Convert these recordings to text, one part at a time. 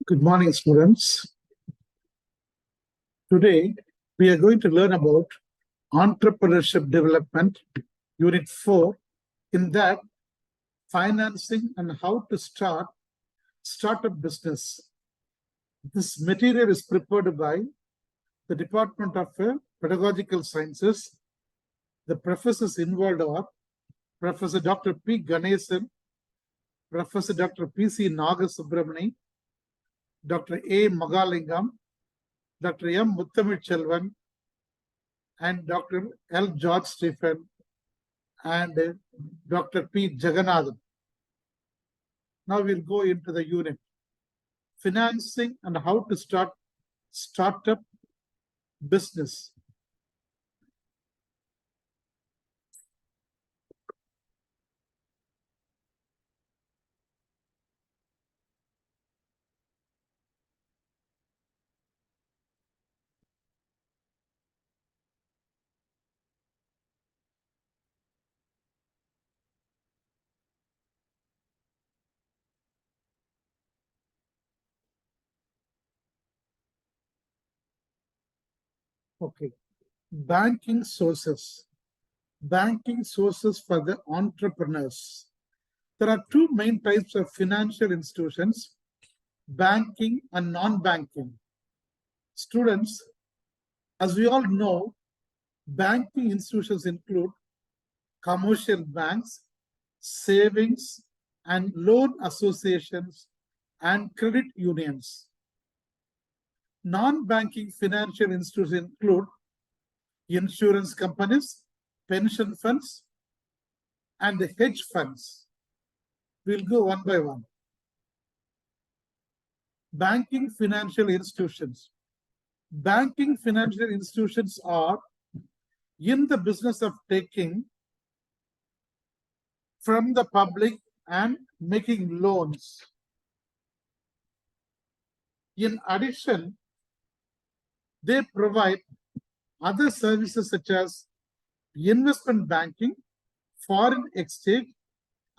Good morning, students. Today, we are going to learn about entrepreneurship development, Unit 4. In that, financing and how to start startup business. This material is prepared by the Department of Pedagogical Sciences. The professors involved are Professor Dr. P. Ganesan, Professor Dr. P.C. Nagasubramani, Dr. A. Magalingam, Dr. M. Muthamichelvan, and Dr. L. George Stephen, and Dr. P. Jagannathan. Now we'll go into the unit. Financing and how to start startup business. Okay. Banking sources. Banking sources for the entrepreneurs. There are two main types of financial institutions, banking and non-banking. Students, as we all know, banking institutions include commercial banks, savings and loan associations, and credit unions. Non-banking financial institutions include insurance companies, pension funds, and the hedge funds. We'll go one by one. Banking financial institutions. Banking financial institutions are in the business of taking from the public and making loans. In addition, they provide other services such as investment banking, foreign exchange,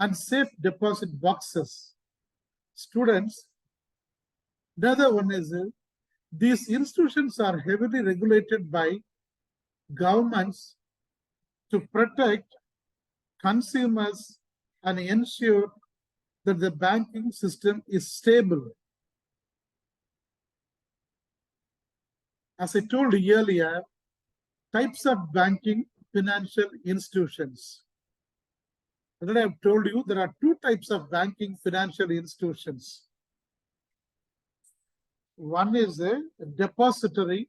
and safe deposit boxes. Students, another one is these institutions are heavily regulated by governments to protect consumers and ensure that the banking system is stable. As I told you earlier, types of banking financial institutions. And I have told you there are two types of banking financial institutions. One is a depository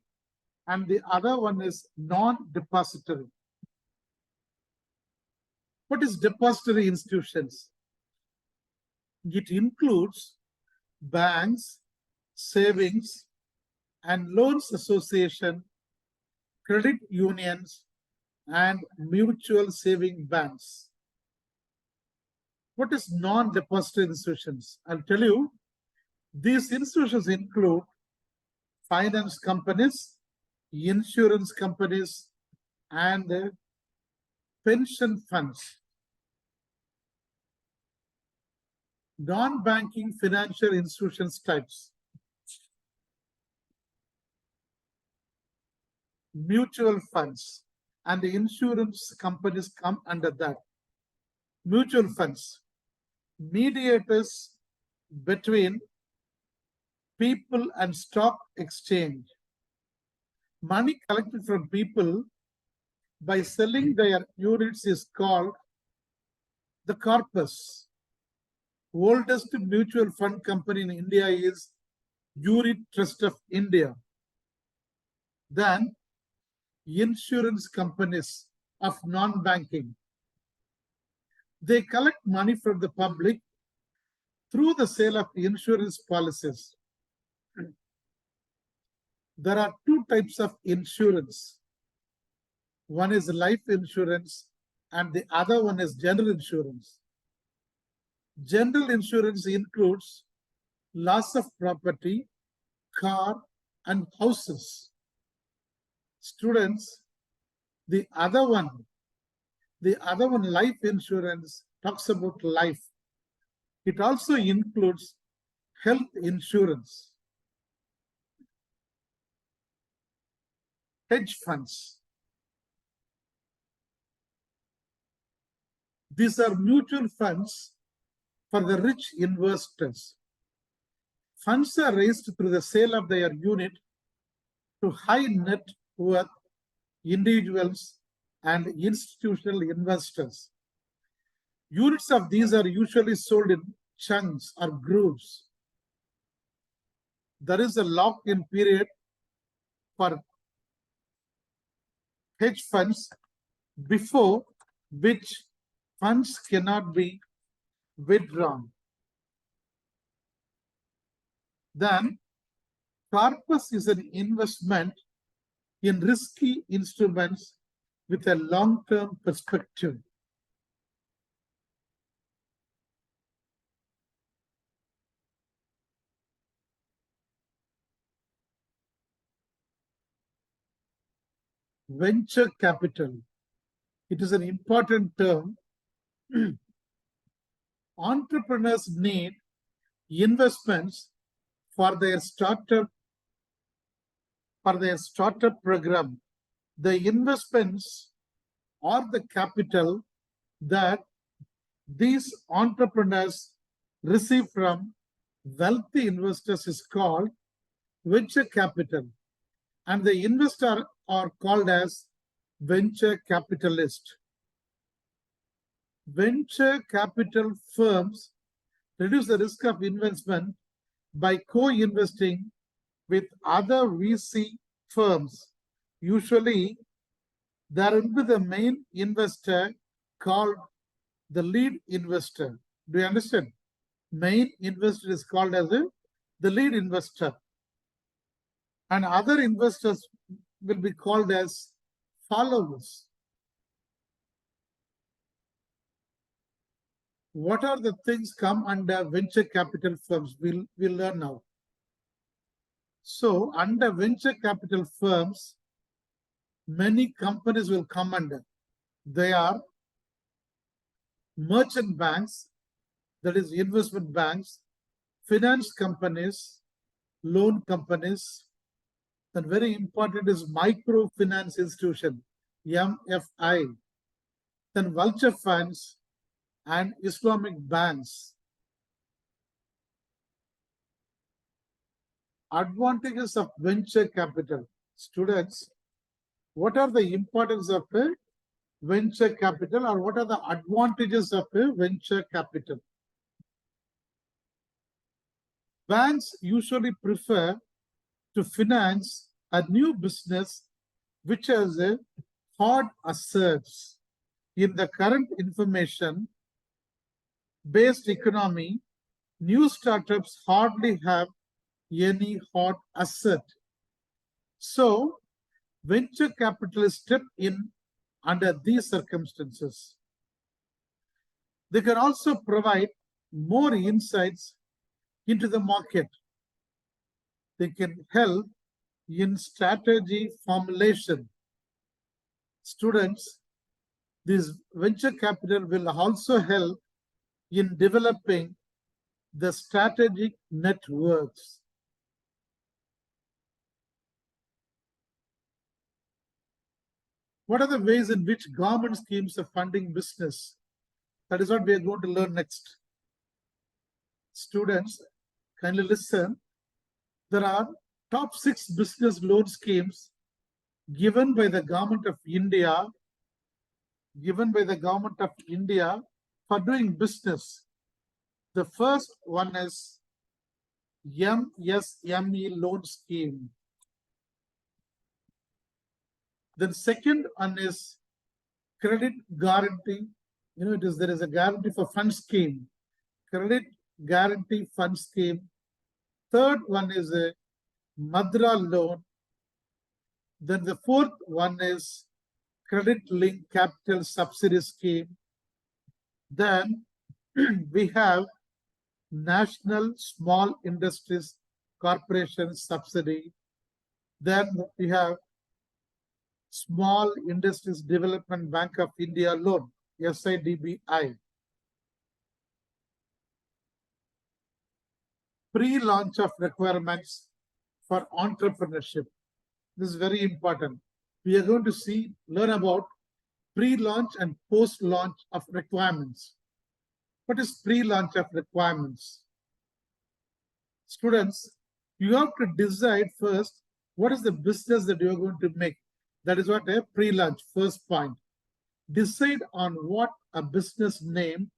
and the other one is non-depository. What is depository institutions? It includes banks, savings and loans association, credit unions, and mutual saving banks. What is non-depository institutions? I'll tell you, these institutions include finance companies, insurance companies, and pension funds. Non-banking financial institutions types. Mutual funds and the insurance companies come under that. Mutual funds, mediators between people and stock exchange. Money collected from people by selling their units is called the corpus. Oldest mutual fund company in India is Unit Trust of India. Then insurance companies of non-banking. They collect money from the public through the sale of insurance policies. There are two types of insurance. One is life insurance and the other one is general insurance. General insurance includes loss of property, car, and houses. Students, the other one, life insurance, talks about life. It also includes health insurance. hedge funds. These are mutual funds for the rich investors. Funds are raised through the sale of their unit to high net worth individuals and institutional investors. Units of these are usually sold in chunks or groups. There is a lock-in period for hedge funds before which funds cannot be withdrawn. Then, corpus is an investment in risky instruments with a long-term perspective. Venture capital. It is an important term. Entrepreneurs need investments for their startup program. The investments or the capital that these entrepreneurs receive from wealthy investors is called venture capital, and the investors are called as venture capitalist. Venture capital firms reduce the risk of investment by co-investing with other VC firms. Usually, there will be the main investor called the lead investor. Do you understand? Main investor is called as the lead investor. And other investors will be called as followers. What are the things come under venture capital firms? We'll learn now. So under venture capital firms, many companies will come under. They are merchant banks, that is investment banks, finance companies, loan companies, and very important is microfinance institution, MFI, then vulture funds and Islamic banks. Advantages of venture capital. Students, what are the importance of a venture capital, or what are the advantages of a venture capital? Banks usually prefer to finance a new business which has a hard assets. In the current information-based economy, new startups hardly have any hard asset. So, venture capitalists step in under these circumstances. They can also provide more insights into the market. They can help in strategy formulation. Students, this venture capital will also help in developing the strategic networks. What are the ways in which government schemes are funding business? That is what we are going to learn next. Students, kindly listen. There are top 6 business loan schemes given by the government of India, for doing business. The first one is MSME loan scheme. The second one is credit guarantee. There is a guarantee for fund scheme, credit guarantee fund scheme. Third one is a Madra loan. Then the fourth one is credit linked capital subsidy scheme. Then we have National Small Industries Corporation subsidy. Then we have Small Industries Development Bank of India loan, SIDBI. Pre-launch of requirements for entrepreneurship. This is very important. we are going to learn about pre-launch and post-launch of requirements. What is pre-launch of requirements? Students, you have to decide first what is the business that you are going to make. That is what a pre-launch, first point. Decide on what a business name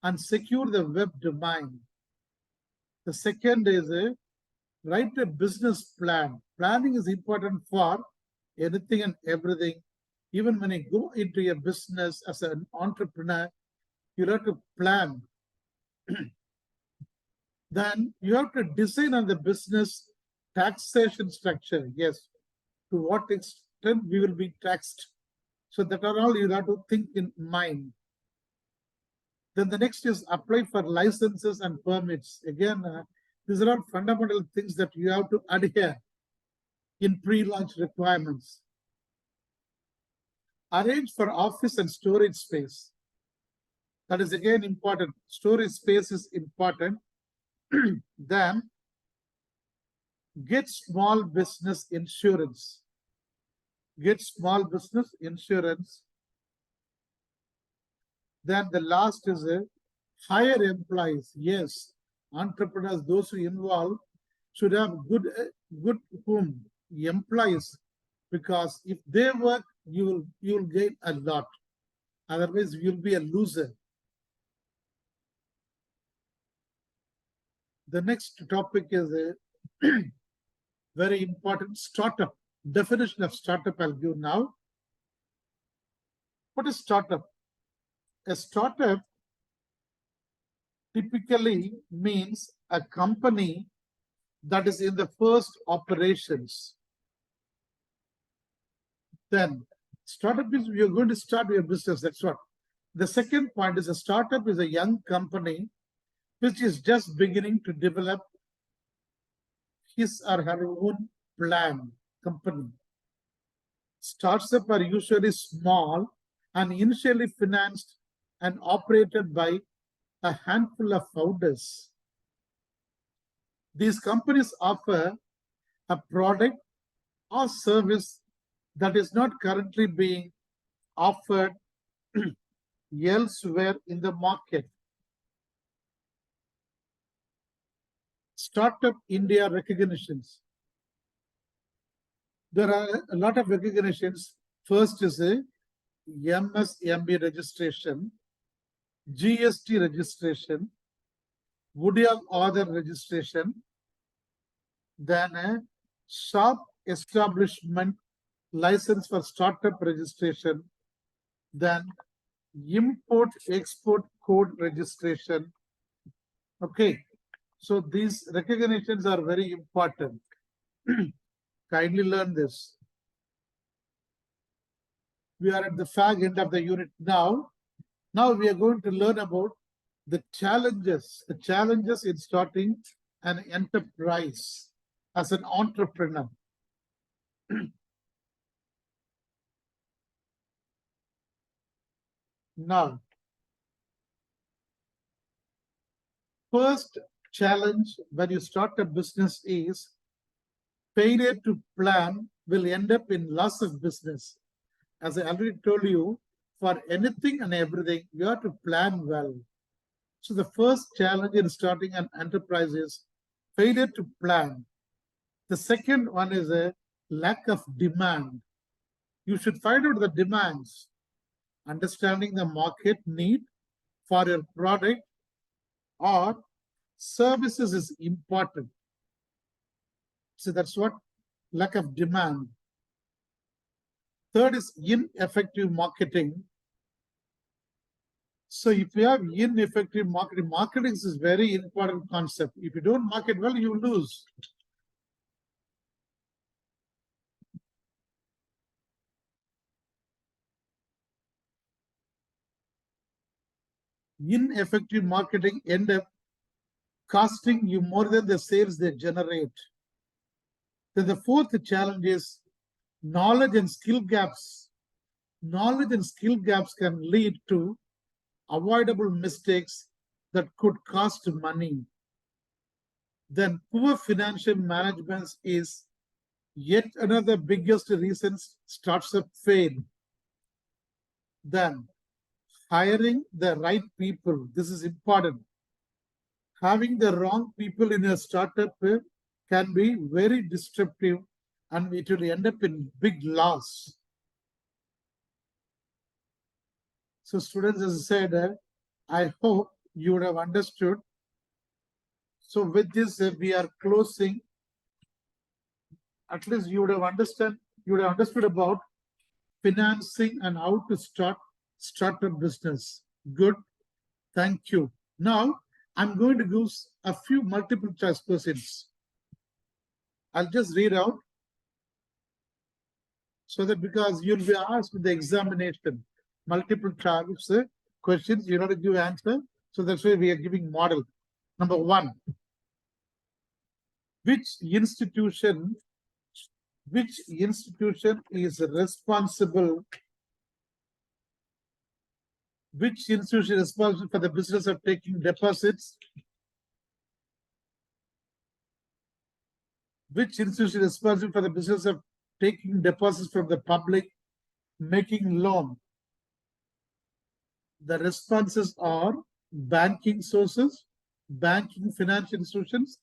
and secure the web domain. The second is write a business plan. Planning is important for anything and everything. Even when you go into a business as an entrepreneur, you have to plan. Then you have to design on the business taxation structure. Yes, to what extent we will be taxed. So that are all you have to think in mind. Then the next is apply for licenses and permits. Again, these are all fundamental things that you have to adhere in pre-launch requirements. Arrange for office and storage space. That is again important. Storage space is important. Then get small business insurance. Get small business insurance. Then the last is hire employees. Yes, entrepreneurs, those who involve, should have good employees, because if they work, you will gain a lot. Otherwise, you'll be a loser. The next topic is a very important startup. Definition of startup I'll give now. What is startup? A startup typically means a company that is in the first operations. Then startup is you're going to start your business. That's what. The second point is a startup is a young company which is just beginning to develop his or her own plan company. Startups are usually small and initially financed and operated by a handful of founders. These companies offer a product or service that is not currently being offered elsewhere in the market. Startup India recognitions. There are a lot of recognitions. First is a MSME registration, GST registration, Woody of Order registration, then a shop establishment license for startup registration, then import export code registration. Okay, so these recognitions are very important. Kindly learn this. We are at the fag end of the unit now. Now we are going to learn about the challenges in starting an enterprise as an entrepreneur. Now, first challenge when you start a business is failure to plan will end up in loss of business. As I already told you, for anything and everything, you have to plan well. So the first challenge in starting an enterprise is failure to plan. The second one is a lack of demand. You should find out the demands. Understanding the market need for your product or services is important. So that's what lack of demand. Third is ineffective marketing. So if you have ineffective marketing, marketing is a very important concept. If you don't market well, you lose. Ineffective marketing end up costing you more than the sales they generate. Then the fourth challenge is knowledge and skill gaps. Knowledge and skill gaps can lead to avoidable mistakes that could cost money. Then poor financial management is Yet another biggest reason startup fail. Then hiring the right people. This is important. Having the wrong people in a startup can be very disruptive and it will end up in big loss. So students, as I said, I hope you would have understood. So with this, we are closing. At least you would have understood about financing and how to start a business. Good. Thank you. Now, I'm going to give a few multiple choice questions. I'll just read out so that because you'll be asked in the examination, multiple choice questions, you have to give answer. So that's why we are giving model. Number one, which institution is responsible? Which institution is responsible for the business of taking deposits? Which institution is responsible for the business of taking deposits from the public, making loan? The responses are banking sources, banking financial institutions,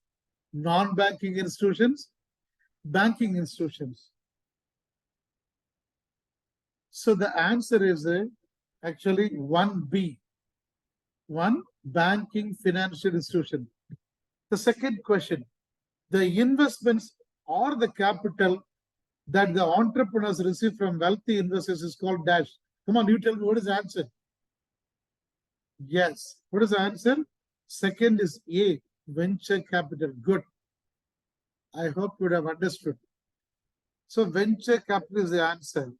non-banking institutions, banking institutions. So the answer is actually 1B, one banking financial institution. The second question, the investments or the capital that the entrepreneurs receive from wealthy investors is called dash. Come on, you tell me what is the answer? Yes. What is the answer? Second is A, venture capital. Good. I hope you would have understood. So venture capital is the answer.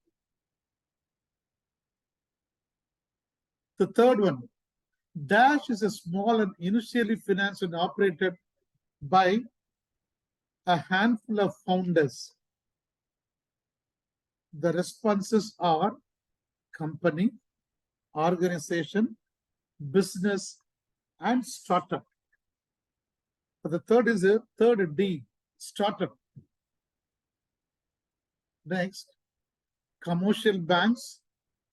The third one, dash is a small and initially financed and operated by a handful of founders. The responses are company, organization, business, and startup. But the third is a third D, startup. Next, commercial banks,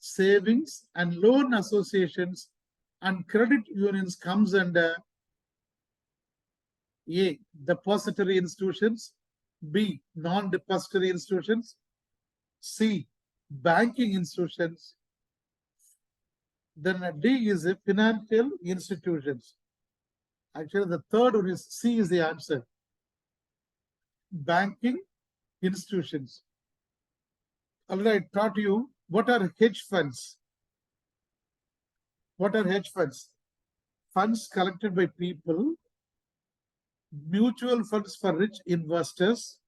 savings and loan associations and credit unions comes under A, depository institutions, B, non-depository institutions, C, banking institutions, then D is a financial institutions. Actually, the third one is C is the answer. Banking institutions. Already I taught you what are hedge funds. What are hedge funds? Funds collected by people, mutual funds for rich investors,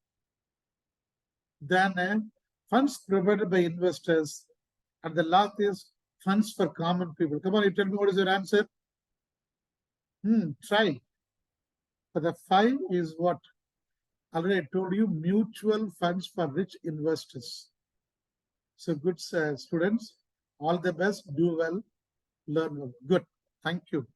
then funds provided by investors, and the last is funds for common people. Come on, you tell me what is your answer? Try. For the 5 is what? Already I told you, mutual funds for rich investors. So good students, all the best, do well, learn well. Good. Thank you.